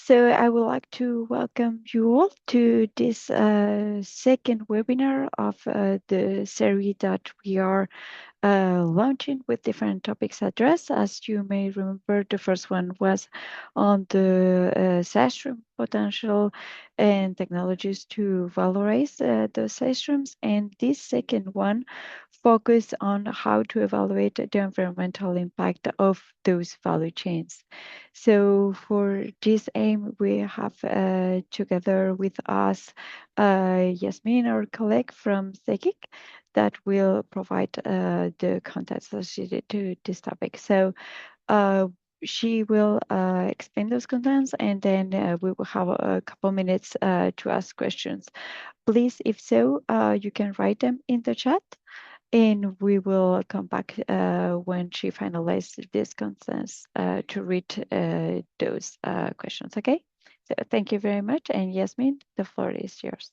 So I would like to welcome you all to this second webinar of the series that we are launching with different topics addressed. As you may remember, the first one was on the SaaS potential and technologies to valorize the SaaS, and this second one focused on how to evaluate the environmental impact of those value chains. So for this aim, we have together with us Yasmin, our colleague from SEGIC, that will provide the context associated to this topic. So uh, she will explain those contents, and then we will have a couple minutes to ask questions. Please, if so, you can write them in the chat, and we will come back when she finalizes this contents to read those questions. Okay. So thank you very much, and Yasmin, the floor is yours.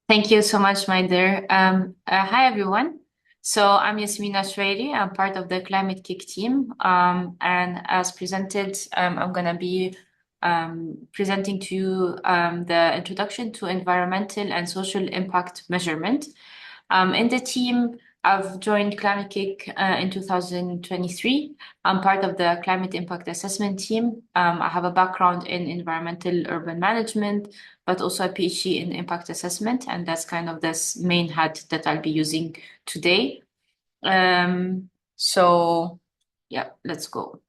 Thank you so much, my dear. Hi, everyone. So I'm Yasmina Shreiri. I'm part of the Climate Kick team. And as presented, I'm going to be presenting to you the introduction to environmental and social impact measurement. In the team, I've joined Climate Kick in 2023. I'm part of the climate impact assessment team. I have a background in environmental urban management, but also a PhD in impact assessment. And that's kind of this main hat that I'll be using today. So yeah, let's go.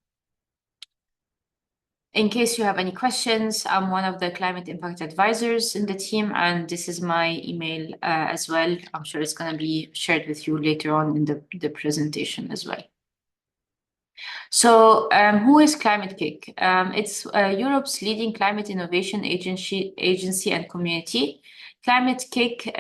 In case you have any questions, I'm one of the climate impact advisors in the team, and this is my email as well. I'm sure it's going to be shared with you later on in the presentation as well. So who is Climate Kick? It's Europe's leading climate innovation agency and community. Climate Kick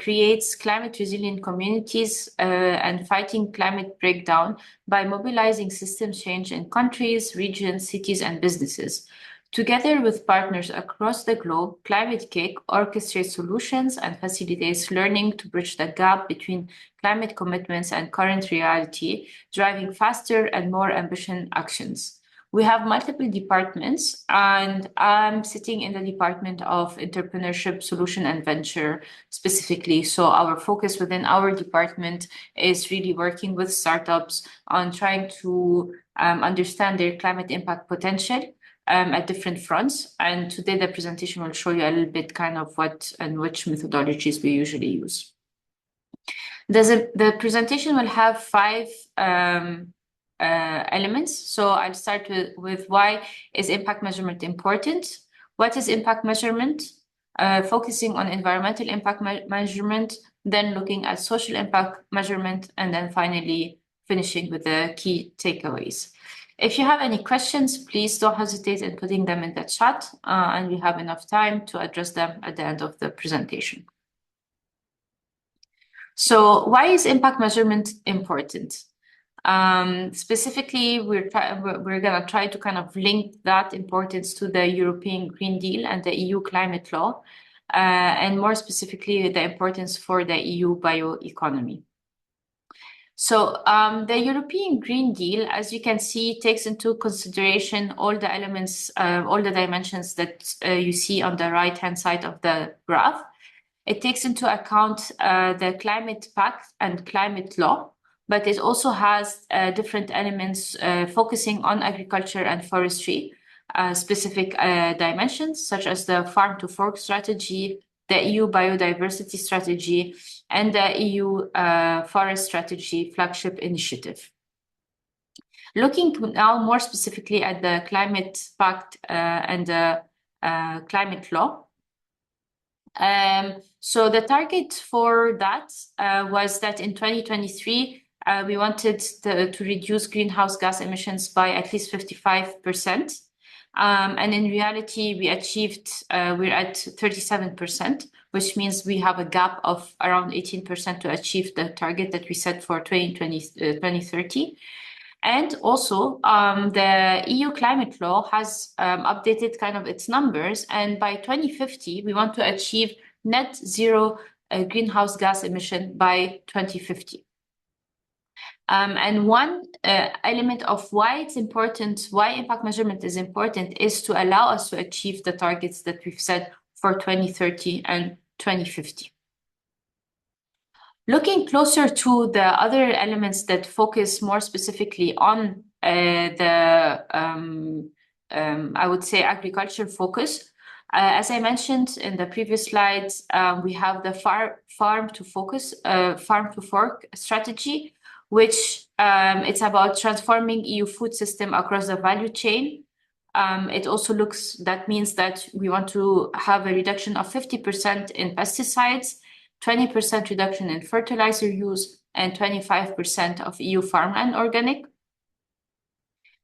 creates climate resilient communities and fighting climate breakdown by mobilizing systems change in countries, regions, cities, and businesses. Together with partners across the globe, Climate Kick orchestrates solutions and facilitates learning to bridge the gap between climate commitments and current reality, driving faster and more ambitious actions. We have multiple departments, and I'm sitting in the Department of Entrepreneurship, Solution, and Venture specifically. So our focus within our department is really working with startups on trying to understand their climate impact potential at different fronts. And today the presentation will show you a little bit kind of what and which methodologies we usually use. The presentation will have five elements. So I'll start with why is impact measurement important? What is impact measurement? Focusing on environmental impact measurement, then looking at social impact measurement, and then finally finishing with the key takeaways. If you have any questions, please don't hesitate in putting them in the chat, and we have enough time to address them at the end of the presentation. So why is impact measurement important? Specifically, we're going to try to kind of link that importance to the European Green Deal and the EU climate law, and more specifically, the importance for the EU bioeconomy. So the European Green Deal, as you can see, takes into consideration all the elements, all the dimensions that you see on the right-hand side of the graph. It takes into account the climate pact and climate law, but it also has different elements focusing on agriculture and forestry, specific dimensions such as the farm to fork strategy, the EU biodiversity strategy, and the EU forest strategy flagship initiative. Looking now more specifically at the climate pact and the climate law. So the target for that was that in 2023, we wanted to reduce greenhouse gas emissions by at least 55%. And in reality, we achieved, we're at 37%, which means we have a gap of around 18% to achieve the target that we set for 2030. And also, the EU climate law has updated kind of its numbers. And by 2050, we want to achieve net zero greenhouse gas emission by 2050. And one element of why it's important, why impact measurement is important, is to allow us to achieve the targets that we've set for 2030 and 2050. Looking closer to the other elements that focus more specifically on I would say, agriculture focus. As I mentioned in the previous slides, we have the farm to fork strategy, which it's about transforming EU food system across the value chain. That means that we want to have a reduction of 50% in pesticides, 20% reduction in fertilizer use, and 25% of EU farmland organic.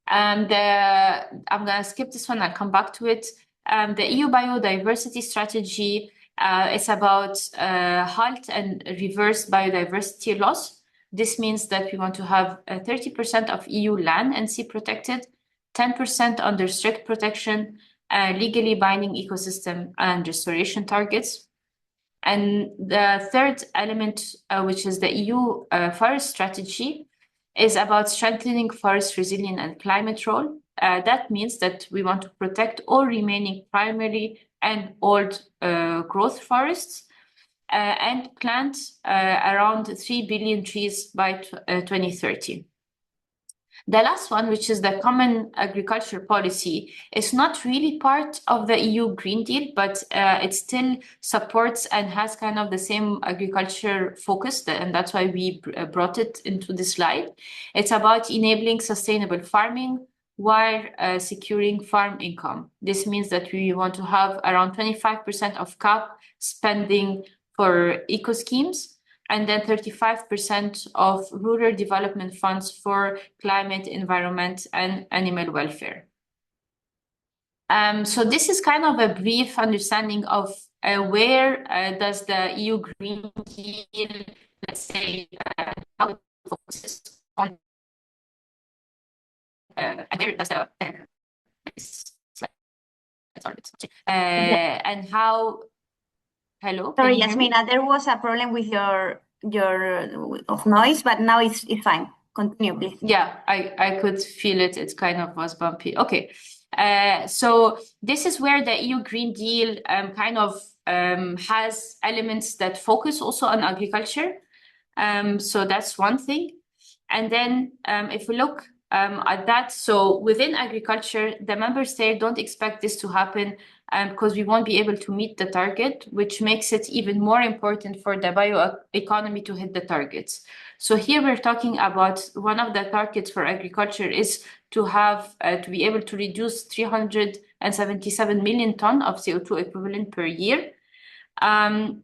I'm going to skip this one. I'll come back to it. The EU biodiversity strategy is about halt and reverse biodiversity loss. This means that we want to have 30% of EU land and sea protected, 10% under strict protection, legally binding ecosystem and restoration targets. And the third element, which is the EU forest strategy, is about strengthening forest resilience and climate role. That means that we want to protect all remaining primary and old growth forests and plant around 3 billion trees by 2030. The last one, which is the Common Agriculture Policy, is not really part of the EU Green Deal, but it still supports and has kind of the same agriculture focus, and that's why we brought it into this slide. It's about enabling sustainable farming while securing farm income. This means that we want to have around 25% of CAP spending for eco schemes, and then 35% of rural development funds for climate, environment, and animal welfare. So this is kind of a brief understanding of where does the EU Green Deal, let's say, how it focuses on, and where does the and how. Hello. Sorry, Yasmina, there was a problem with your of noise, but now it's fine. Continue, please. Yeah, I could feel it. It kind of was bumpy. Okay. So this is where the EU Green Deal kind of has elements that focus also on agriculture. So that's one thing. And then if we look at that, so within agriculture, the member states don't expect this to happen because we won't be able to meet the target, which makes it even more important for the bioeconomy to hit the targets. So here we're talking about one of the targets for agriculture is to have to be able to reduce 377 million tons of CO2 equivalent per year. And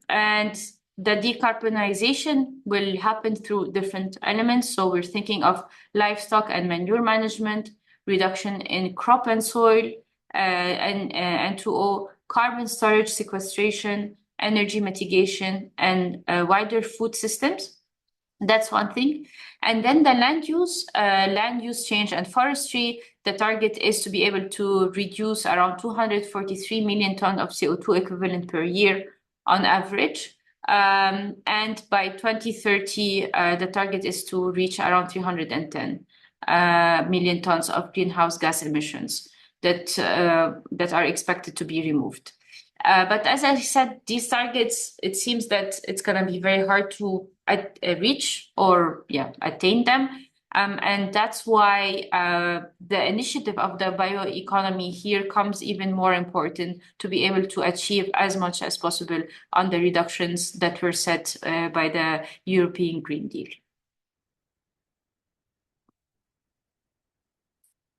the decarbonization will happen through different elements. So we're thinking of livestock and manure management, reduction in crop and soil, and N2O, carbon storage sequestration, energy mitigation, and wider food systems. That's one thing. And then the land use change and forestry, the target is to be able to reduce around 243 million tons of CO2 equivalent per year on average. And by 2030, the target is to reach around 310 million tons of greenhouse gas emissions that are expected to be removed. But as I said, these targets, it seems that it's going to be very hard to reach or attain them. And that's why the initiative of the bioeconomy here comes even more important to be able to achieve as much as possible on the reductions that were set by the European Green Deal.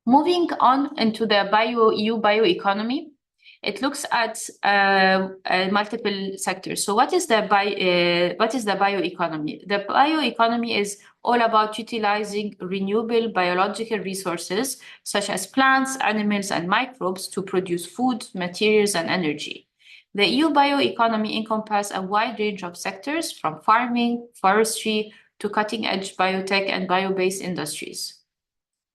Moving on into the EU bioeconomy, it looks at multiple sectors. So what is the bioeconomy? The bioeconomy is all about utilizing renewable biological resources such as plants, animals, and microbes to produce food, materials, and energy. The EU bioeconomy encompasses a wide range of sectors from farming, forestry, to cutting-edge biotech and bio-based industries.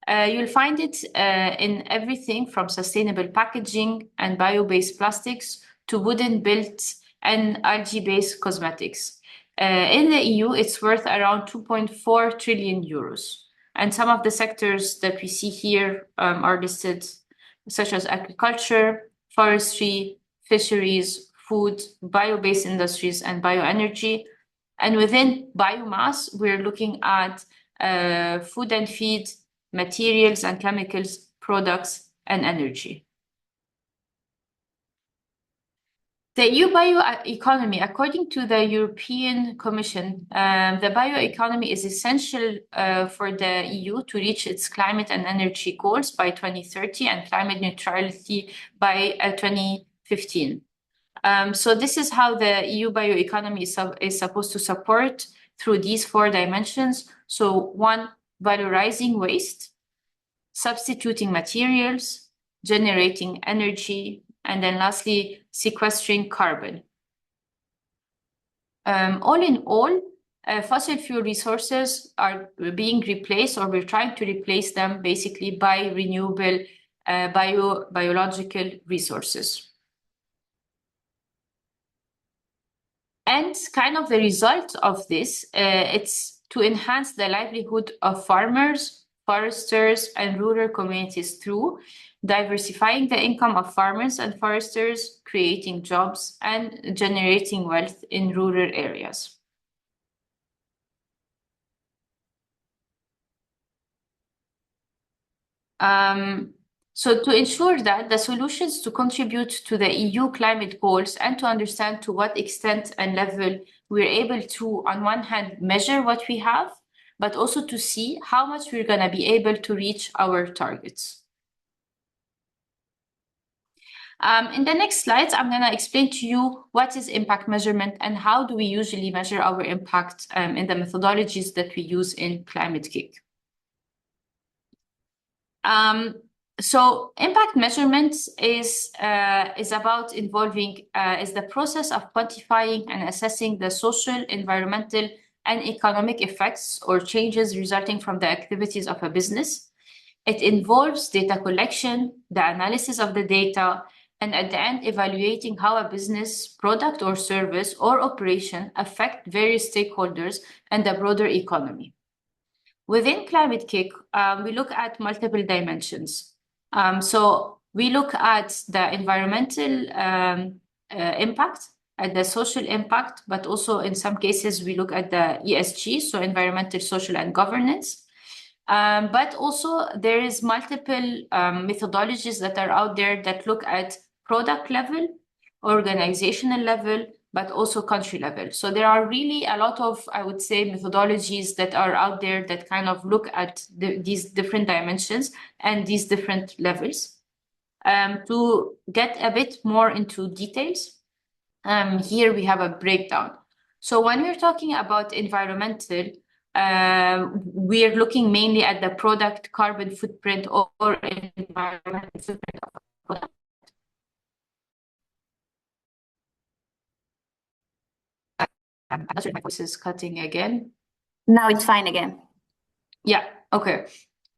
You'll find it in everything from sustainable packaging and bio-based plastics to wooden built and algae-based cosmetics. In the EU, it's worth around 2.4 trillion euros. And some of the sectors that we see here are listed, such as agriculture, forestry, fisheries, food, bio-based industries, and bioenergy. And within biomass, we're looking at food and feed, materials and chemicals, products, and energy. The EU bioeconomy, according to the European Commission, the bioeconomy is essential for the EU to reach its climate and energy goals by 2030 and climate neutrality by 2015. So this is how the EU bioeconomy is supposed to support through these 4 dimensions. So 1, valorizing waste, substituting materials, generating energy, and then lastly, sequestering carbon. All in all, fossil fuel resources are being replaced, or we're trying to replace them basically by renewable biological resources. And kind of the result of this, it's to enhance the livelihood of farmers, foresters, and rural communities through diversifying the income of farmers and foresters, creating jobs, and generating wealth in rural areas. So to ensure that the solutions to contribute to the EU climate goals and to understand to what extent and level we're able to, on one hand, measure what we have, but also to see how much we're going to be able to reach our targets. In the next slides, I'm going to explain to you what is impact measurement and how do we usually measure our impact in the methodologies that we use in ClimateKick. So impact measurements is about involving is the process of quantifying and assessing the social, environmental, and economic effects or changes resulting from the activities of a business. It involves data collection, the analysis of the data, and at the end, evaluating how a business, product or service or operation affect various stakeholders and the broader economy. Within ClimateKick, we look at multiple dimensions. So we look at the environmental impact, at the social impact, but also in some cases we look at the ESG, so environmental, social, and governance. But also there is multiple methodologies that are out there that look at product level, organizational level, but also country level. So there are really a lot of, I would say, methodologies that are out there that kind of look at these different dimensions and these different levels. To get a bit more into details, here we have a breakdown. So when we're talking about environmental, we are looking mainly at the product carbon footprint or environmental footprint of a product. I'm not sure if my voice is cutting again. Now it's fine again. Yeah, okay.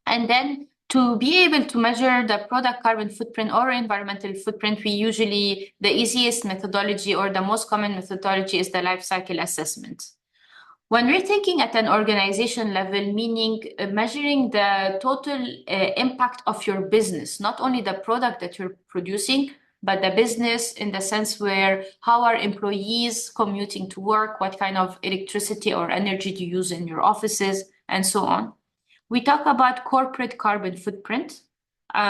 And then to be able to measure the product carbon footprint or environmental footprint, we usually, the easiest methodology or the most common methodology is the life cycle assessment. When we're thinking at an organization level, meaning measuring the total impact of your business, not only the product that you're producing, but the business in the sense where how are employees commuting to work, what kind of electricity or energy do you use in your offices, and so on. We talk about corporate carbon footprint.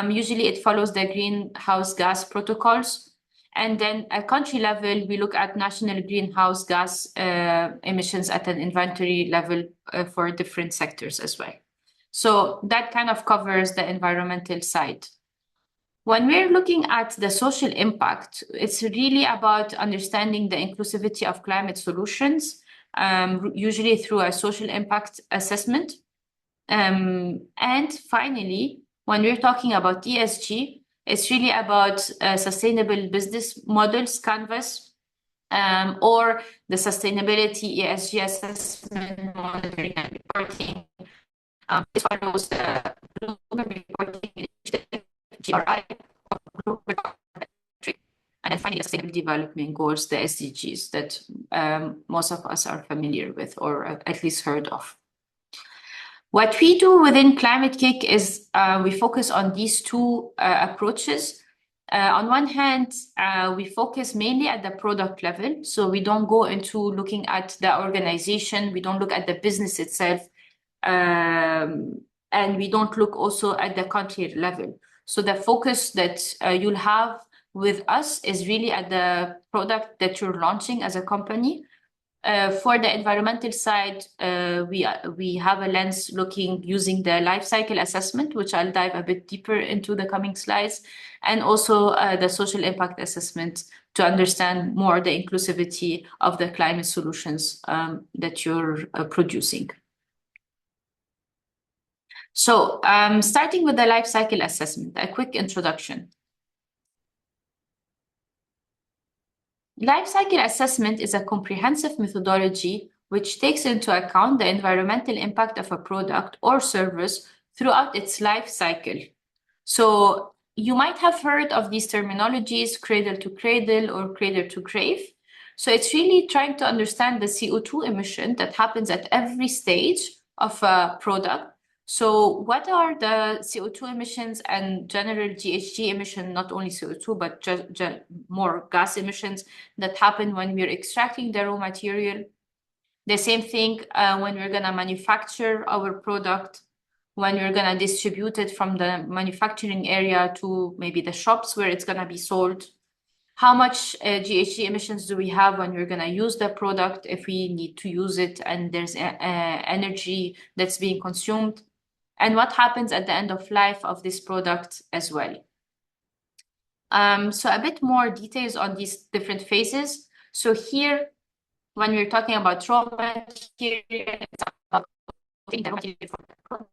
Usually it follows the greenhouse gas protocols. And then at country level, we look at national greenhouse gas emissions at an inventory level for different sectors as well. So that kind of covers the environmental side. When we're looking at the social impact, it's really about understanding the inclusivity of climate solutions, usually through a social impact assessment. And finally, when we're talking about ESG, it's really about sustainable business models canvas or the sustainability ESG assessment, monitoring and reporting. This follows the global reporting initiative, GRI, or global and then finally the sustainable development goals, the SDGs that most of us are familiar with or at least heard of. What we do within Climate Kick is we focus on these two approaches. On one hand, we focus mainly at the product level. So we don't go into looking at the organization, we don't look at the business itself, and we don't look also at the country level. So the focus that you'll have with us is really at the product that you're launching as a company. For the environmental side, we have a lens looking using the life cycle assessment, which I'll dive a bit deeper into the coming slides, and also the social impact assessment to understand more the inclusivity of the climate solutions that you're producing. So starting with the life cycle assessment, a quick introduction. Life cycle assessment is a comprehensive methodology which takes into account the environmental impact of a product or service throughout its life cycle. So you might have heard of these terminologies, cradle to cradle or cradle to grave. So it's really trying to understand the CO2 emission that happens at every stage of a product. So what are the CO2 emissions and general GHG emission, not only CO2, but more gas emissions that happen when we're extracting the raw material? The same thing when we're going to manufacture our product, when we're going to distribute it from the manufacturing area to maybe the shops where it's going to be sold. How much GHG emissions do we have when we're going to use the product if we need to use it and there's energy that's being consumed? And what happens at the end of life of this product as well. So a bit more details on these different phases. So here, when we're talking about raw material, it's about putting the raw material for the product,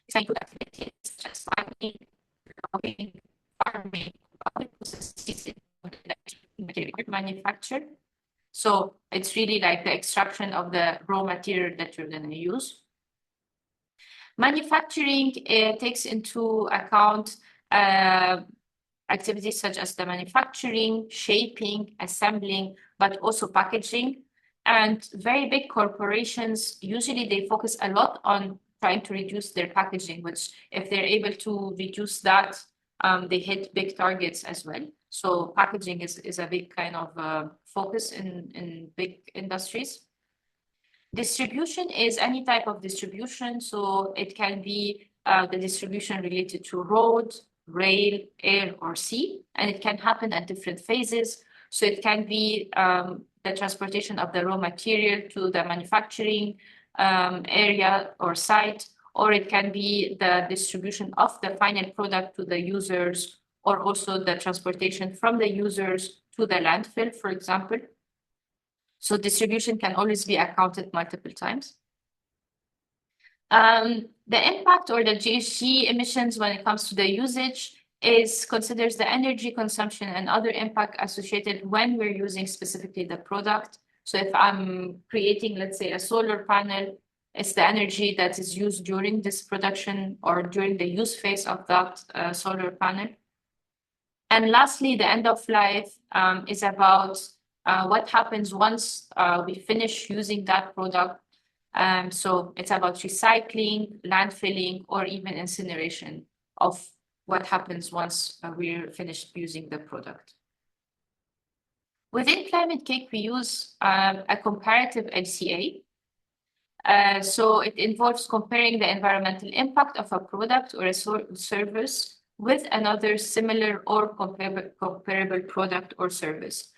it's include activities such as farming, public processes, material manufacture. So it's really like the extraction of the raw material that you're going to use. Manufacturing takes into account activities such as the manufacturing, shaping, assembling, but also packaging. And very big corporations, usually they focus a lot on trying to reduce their packaging, which if they're able to reduce that, they hit big targets as well. So packaging is a big kind of focus in big industries. Distribution is any type of distribution. So it can be the distribution related to road, rail, air, or sea, and it can happen at different phases. So it can be the transportation of the raw material to the manufacturing area or site, or it can be the distribution of the final product to the users, or also the transportation from the users to the landfill, for example. So distribution can always be accounted multiple times. The impact or the GHG emissions when it comes to the usage considers the energy consumption and other impact associated when we're using specifically the product. So if I'm creating, let's say, a solar panel, it's the energy that is used during this production or during the use phase of that solar panel. And lastly, the end of life is about what happens once we finish using that product. So it's about recycling, landfilling, or even incineration of what happens once we're finished using the product. Within Climate Kick, we use a comparative LCA. So it involves comparing the environmental impact of a product or a service with another similar or comparable product or service.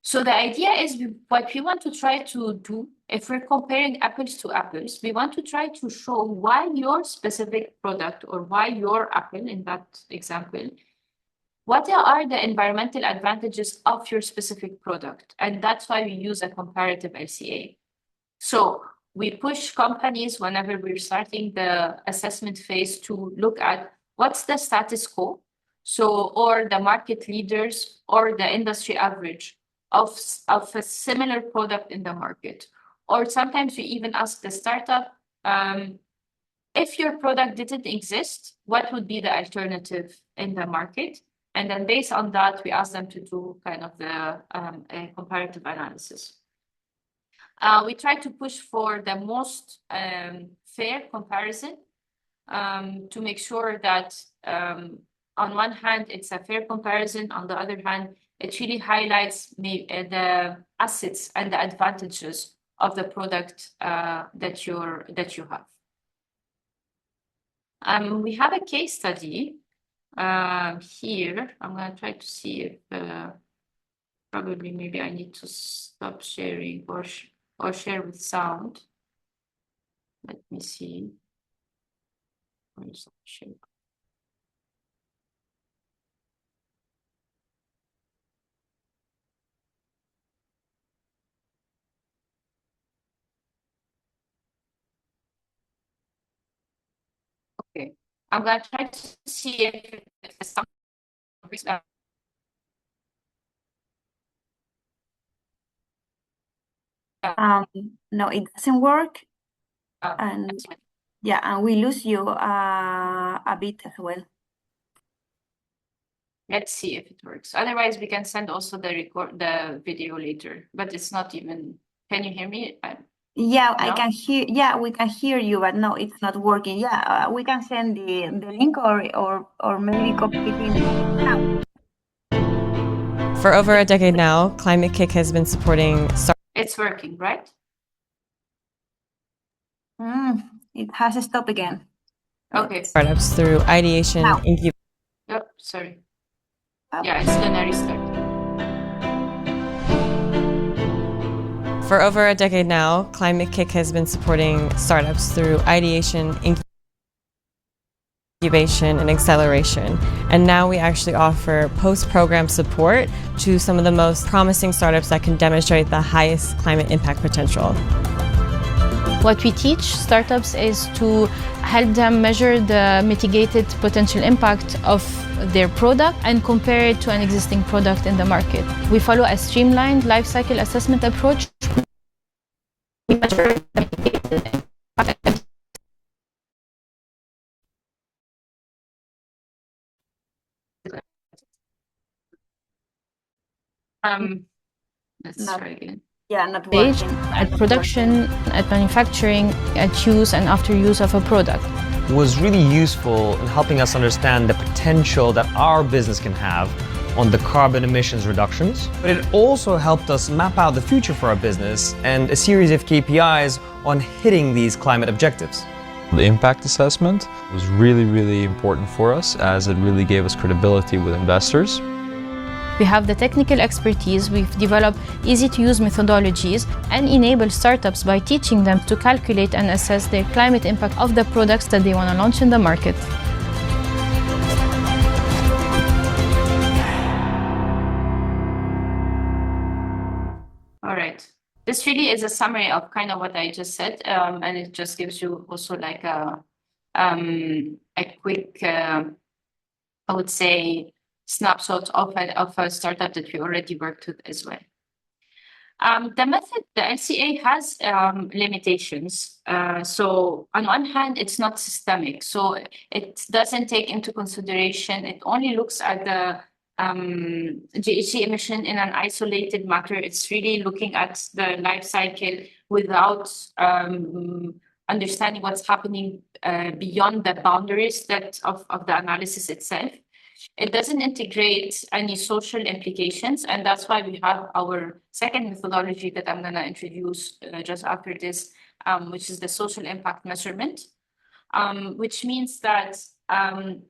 So the idea is what we want to try to do, if we're comparing apples to apples, we want to try to show why your specific product or why your apple in that example, what are the environmental advantages of your specific product? And that's why we use a comparative LCA. So we push companies whenever we're starting the assessment phase to look at what's the status quo, so or the market leaders or the industry average of a similar product in the market. Or sometimes we even ask the startup, if your product didn't exist, what would be the alternative in the market? And then based on that, we ask them to do kind of the a comparative analysis. We try to push for the most fair comparison to make sure that on one hand, it's a fair comparison. On the other hand, it really highlights the assets and the advantages of the product that you have. We have a case study here. I'm going to try to see if probably maybe I need to stop sharing or share with sound. Let me see. Where's the share? Okay, I'm going to try to see if some no, it doesn't work. uh, And yeah, and we lose you a bit as well. let's see if it works. Otherwise, we can send also the video later, but it's not even. Can you hear me? Yeah, No? I can hear. Yeah, we can hear you, but no, it's not working. Yeah, we can send the link or maybe copy it in. For over a decade now, Climate Kick has been supporting It's working, right? It has stopped again. Okay. startups through ideation, Now. incubation. Oh, sorry. Oh. Yeah, it's gonna restart. For over a decade now, Climate Kick has been supporting startups through ideation, incubation, and acceleration. And now we actually offer post-program support to some of the most promising startups that can demonstrate the highest climate impact potential. What we teach startups is to help them measure the mitigated potential impact of their product and compare it to an existing product in the market. We follow a streamlined life cycle assessment approach. We measure the mitigated impact. Let's try again. Yeah, not Stage working. at production, at manufacturing, at use and after use of a product. Was really useful in helping us understand the potential that our business can have on the carbon emissions reductions. But it also helped us map out the future for our business and a series of KPIs on hitting these climate objectives. The impact assessment was really, really important for us as it really gave us credibility with investors. We have the technical expertise, we've developed easy-to-use methodologies and enable startups by teaching them to calculate and assess the climate impact of the products that they want to launch in the market. All right. This really is a summary of kind of what I just said, and it just gives you also like a quick, I would say, snapshot of a startup that we already worked with as well. The method, the LCA has limitations. So on one hand, it's not systemic. So it doesn't take into consideration, it only looks at the GHG emission in an isolated matter. It's really looking at the life cycle without understanding what's happening beyond the boundaries of the analysis itself. It doesn't integrate any social implications, and that's why we have our second methodology that I'm going to introduce just after this, which is the social impact measurement, which means that,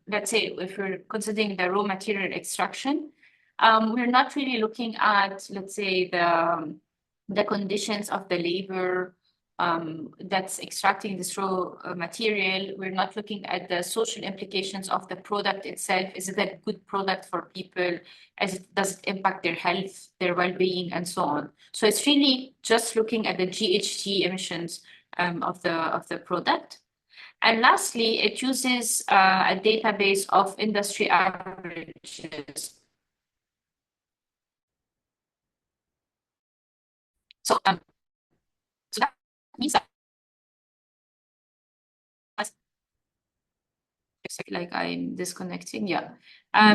let's say, if we're considering the raw material extraction, we're not really looking at, let's say, the conditions of the labor that's extracting this raw material. We're not looking at the social implications of the product itself. Is it a good product for people? Does it impact their health, their well-being, and so on? So it's really just looking at the GHG emissions of the product. And lastly, it uses a database of industry averages. So that means that like I'm disconnecting. Yeah.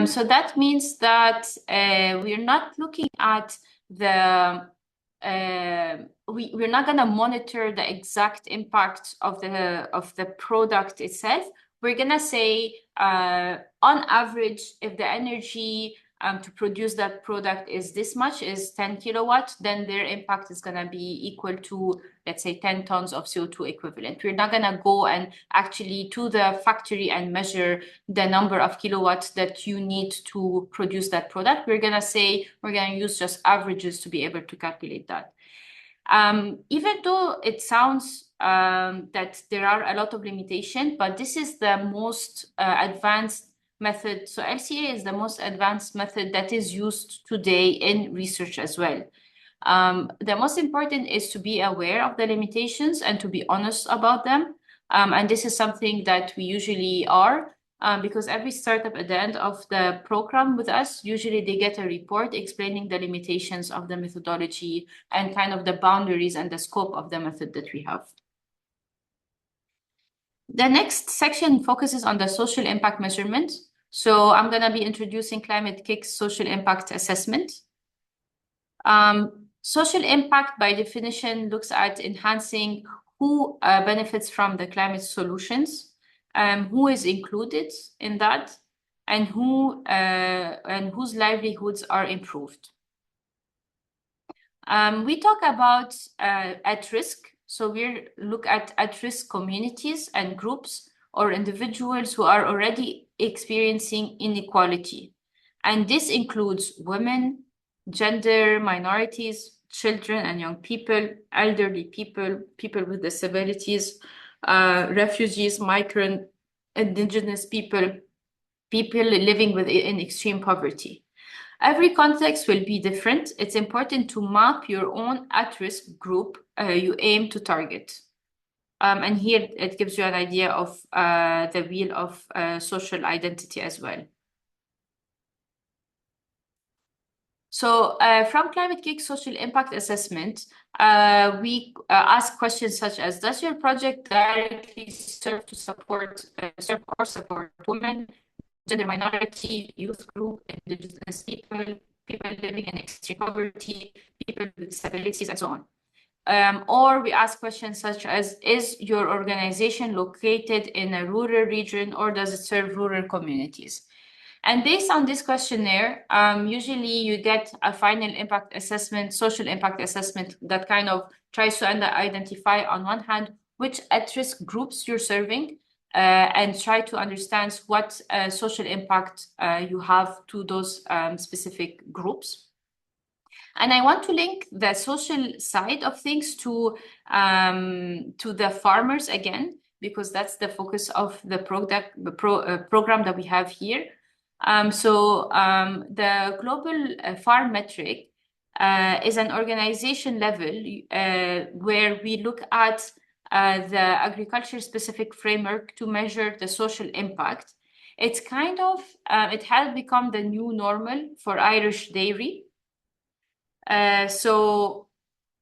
So that means that we're not looking at the we're not going to monitor the exact impact of the product itself. We're going to say on average, if the energy to produce that product is this much, is 10 kilowatts, then their impact is going to be equal to, let's say, 10 tons of CO2 equivalent. We're not going to go and actually to the factory and measure the number of kilowatts that you need to produce that product. We're going to say we're going to use just averages to be able to calculate that. Even though it sounds that there are a lot of limitations, but this is the most advanced method. So LCA is the most advanced method that is used today in research as well. The most important is to be aware of the limitations and to be honest about them. And this is something that we usually are. Because every startup at the end of the program with us, usually they get a report explaining the limitations of the methodology and kind of the boundaries and the scope of the method that we have. The next section focuses on the social impact measurement. So I'm going to be introducing Climate Kick's social impact assessment. Social impact, by definition, looks at enhancing who benefits from the climate solutions, who is included in that, and whose livelihoods are improved. We talk about at risk. So we look at risk communities and groups or individuals who are already experiencing inequality. And this includes women, gender minorities, children and young people, elderly people, people with disabilities, refugees, migrant, indigenous people, people living in extreme poverty. Every context will be different. It's important to map your own at-risk group you aim to target. And here it gives you an idea of the wheel of social identity as well. So from Climate Kick's social impact assessment, we ask questions such as, does your project directly serve to support women, gender minority, youth group, indigenous people, people living in extreme poverty, people with disabilities, and so on? Or we ask questions such as, is your organization located in a rural region or does it serve rural communities? And based on this questionnaire, usually you get a final impact assessment, social impact assessment that kind of tries to identify on one hand which at-risk groups you're serving and try to understand what social impact you have to those specific groups. And I want to link the social side of things to the farmers again, because that's the focus of the program that we have here. The global farm metric is an organization level where we look at the agriculture-specific framework to measure the social impact. It's kind of, it has become the new normal for Irish dairy. So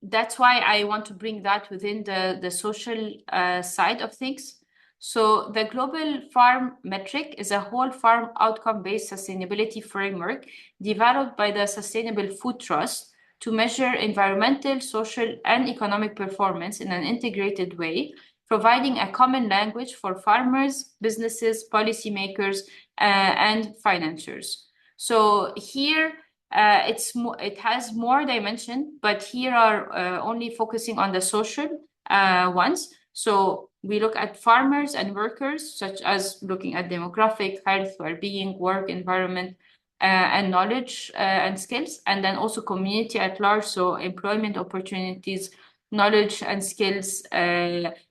that's why I want to bring that within the social side of things. So the global farm metric is a whole farm outcome-based sustainability framework developed by the Sustainable Food Trust to measure environmental, social, and economic performance in an integrated way, providing a common language for farmers, businesses, policymakers, and financiers. So here, it has more dimension, but here are only focusing on the social ones. So we look at farmers and workers, such as looking at demographic, health, well-being, work, environment, and knowledge and skills, and then also community at large, so employment opportunities, knowledge and skills,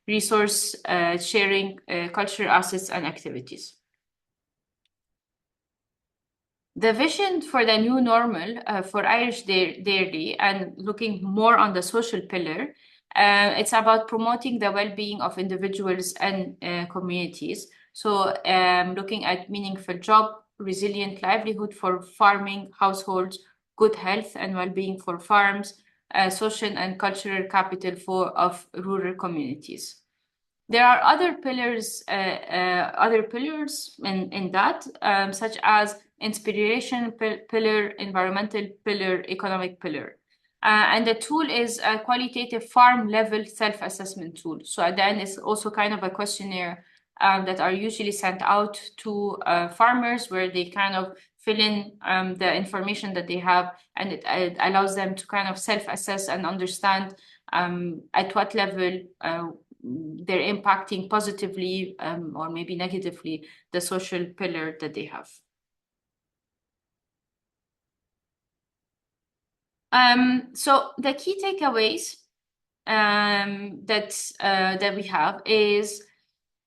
resource sharing, cultural assets and activities. The vision for the new normal for Irish dairy and looking more on the social pillar, it's about promoting the well-being of individuals and communities. So looking at meaningful job, resilient livelihood for farming households, good health and well-being for farms, social and cultural capital of rural communities. There are other pillars in that, such as inspiration pillar, environmental pillar, economic pillar. And the tool is a qualitative farm level self-assessment tool. So at the end, it's also kind of a questionnaire that are usually sent out to farmers, where they kind of fill in the information that they have, and it allows them to kind of self-assess and understand at what level they're impacting positively or maybe negatively the social pillar that they have. So the key takeaways that we have is,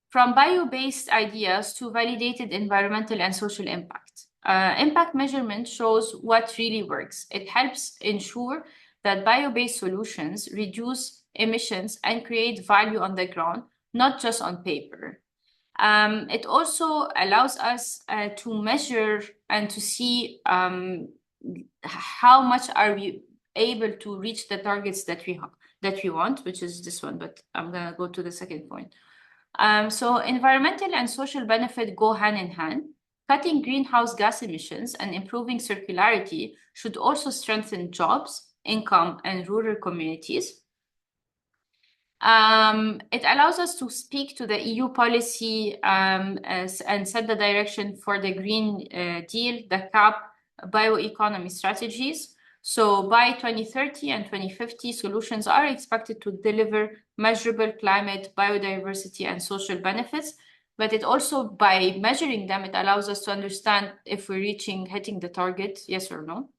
from bio-based ideas to validated environmental and social impact. Impact measurement shows what really works. It helps ensure that bio-based solutions reduce emissions and create value on the ground, not just on paper. It also allows us to measure and to see how much are we able to reach the targets that we want, which is this one, but I'm gonna go to the second point. So environmental and social benefit go hand in hand. Cutting greenhouse gas emissions and improving circularity should also strengthen jobs, income, and rural communities. It allows us to speak to the EU policy and set the direction for the Green Deal, the CAP, bioeconomy strategies. So by 2030 and 2050, solutions are expected to deliver measurable climate, biodiversity, and social benefits. But it also, by measuring them, it allows us to understand if we're hitting the target, yes or no.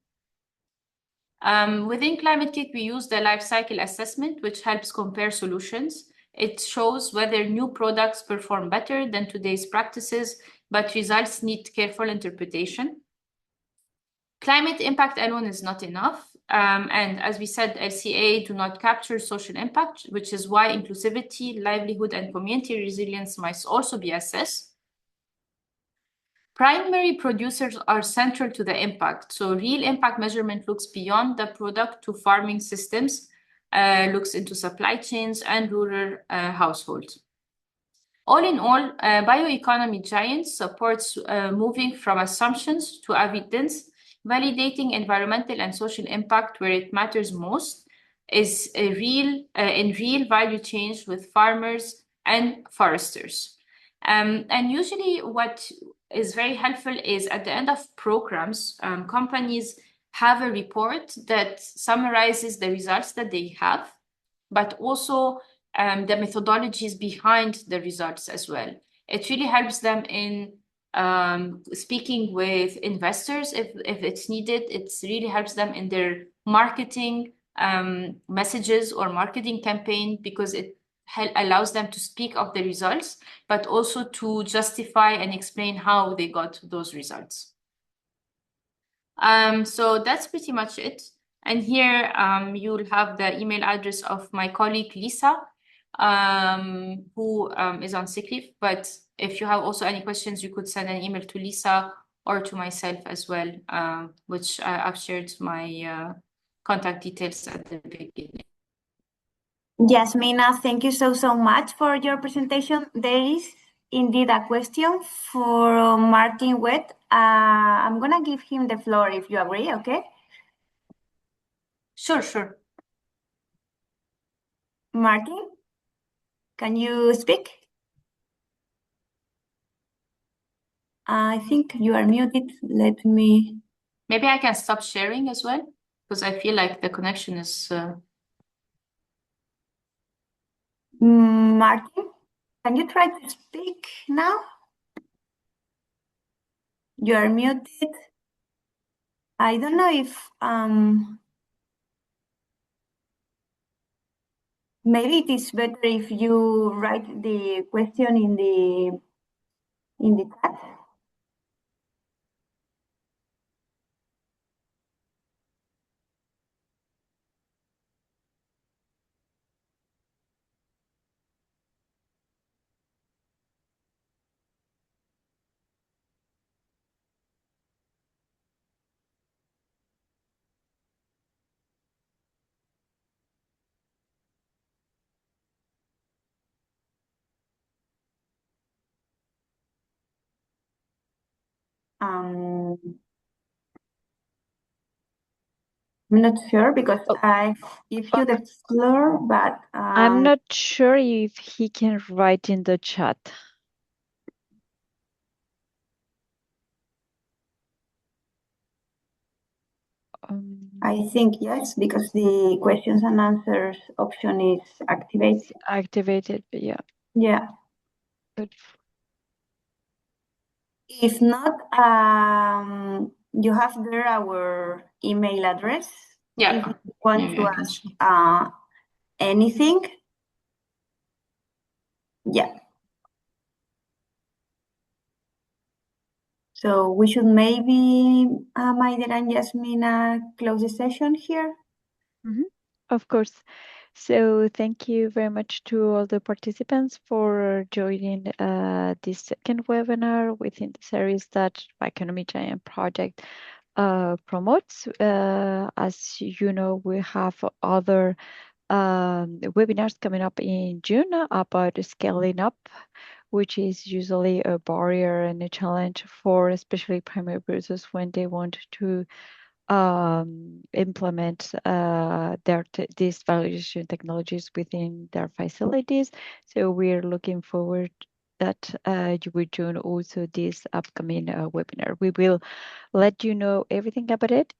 Within Climate Kick, we use the life cycle assessment, which helps compare solutions. It shows whether new products perform better than today's practices, but results need careful interpretation. Climate impact alone is not enough. And as we said, LCA do not capture social impact, which is why inclusivity, livelihood, and community resilience must also be assessed. Primary producers are central to the impact. So real impact measurement looks beyond the product to farming systems, looks into supply chains and rural households. All in all, bioeconomy giants supports moving from assumptions to evidence, validating environmental and social impact where it matters most, is in real value change with farmers and foresters. And usually what is very helpful is, at the end of programs, companies have a report that summarizes the results that they have, but also the methodologies behind the results as well. It really helps them in speaking with investors if it's needed. It really helps them in their marketing messages or marketing campaign, because it allows them to speak of the results, but also to justify and explain how they got those results. So that's pretty much it. And here you'll have the email address of my colleague Lisa, who is on sick leave. But if you have also any questions, you could send an email to Lisa or to myself as well, which I've shared my contact details at the beginning. Yes, Mina, thank you so much for your presentation. There is indeed a question for Martin Wett. I'm gonna give him the floor if you agree, okay? Sure. Martin, can you speak? I think you are muted. Let me... Maybe I can stop sharing as well, because I feel like the connection is... Martin, can you try to speak now? You are muted. I don't know if maybe it is better if you write the question in the chat. I'm not sure because I give you the floor, but I'm not sure if he can write in the chat. I think yes, because the questions and answers option is activated. It's activated, but yeah. Yeah. But If not, you have there our email address. Yeah. If you want Maybe to I can ask see. anything, yeah. So we should maybe, Maider and Yasmina, close the session here. of course. So thank you very much to all the participants for joining this second webinar within the series that Economy Giant Project promotes. As you know, we have other webinars coming up in June about scaling up, which is usually a barrier and a challenge for especially primary producers when they want to implement these validation technologies within their facilities. So we're looking forward that you will join also this upcoming webinar. We will let you know everything about it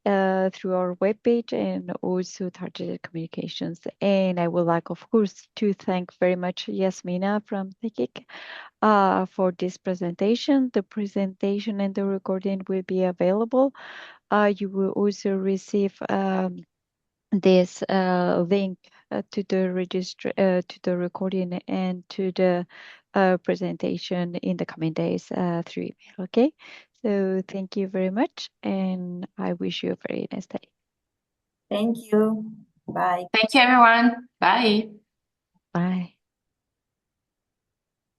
through our webpage and also targeted communications. And I would like, of course, to thank very much Yasmina from ThinkIC for this presentation. The presentation and the recording will be available. You will also receive this link to the to the recording and to the presentation in the coming days through email. Okay, so thank you very much, and I wish you a very nice day. Thank you. Bye. Thank you, everyone. Bye. Bye.